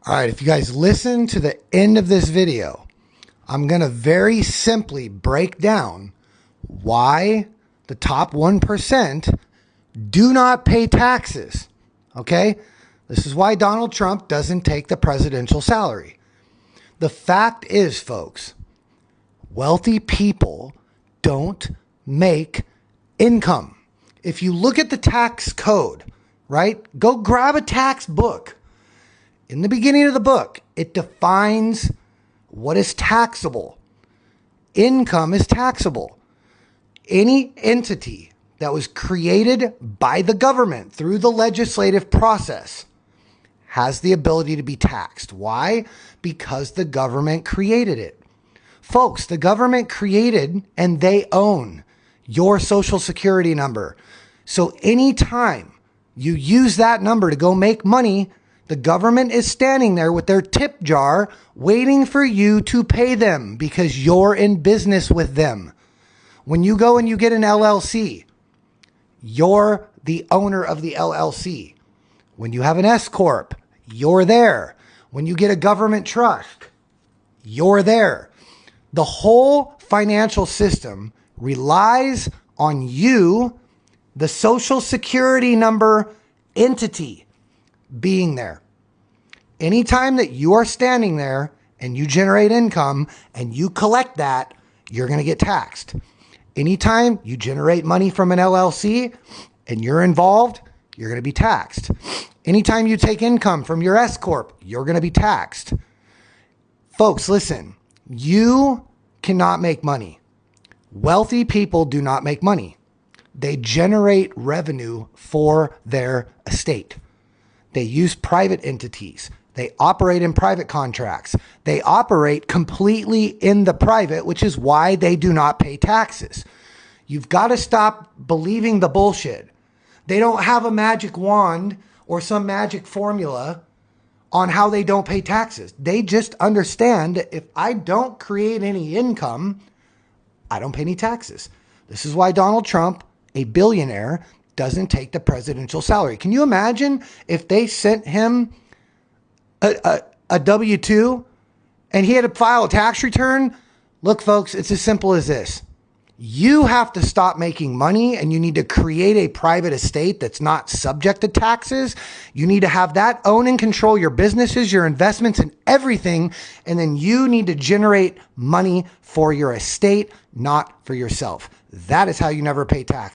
All right, if you guys listen to the end of this video, I'm going to very simply break down why the top 1% do not pay taxes. Okay? This is why Donald Trump doesn't take the presidential salary. The fact is, folks, wealthy people don't make income. If you look at the tax code, right? Go grab a tax book. In the beginning of the book, it defines what is taxable. Income is taxable. Any entity that was created by the government through the legislative process has the ability to be taxed. Why? Because the government created it. Folks, the government created and they own your social security number. So anytime you use that number to go make money, the government is standing there with their tip jar waiting for you to pay them because you're in business with them. When you go and you get an LLC, you're the owner of the LLC. When you have an S Corp, you're there. When you get a government trust, you're there. The whole financial system relies on you, the social security number entity, being there. Anytime that you are standing there and you generate income and you collect that, you're going to get taxed. Anytime you generate money from an LLC and you're involved, you're going to be taxed. Anytime you take income from your S Corp, you're going to be taxed. Folks, listen, you cannot make money. Wealthy people do not make money. They generate revenue for their estate. They use private entities. They operate in private contracts. They operate completely in the private, which is why they do not pay taxes. You've got to stop believing the bullshit. They don't have a magic wand or some magic formula on how they don't pay taxes. They just understand that if I don't create any income, I don't pay any taxes. This is why Donald Trump, a billionaire, doesn't take the presidential salary. Can you imagine if they sent him a W-2 and he had to file a tax return? Look, folks, it's as simple as this. You have to stop making money and you need to create a private estate that's not subject to taxes. You need to have that own and control your businesses, your investments, and everything. And then you need to generate money for your estate, not for yourself. That is how you never pay taxes.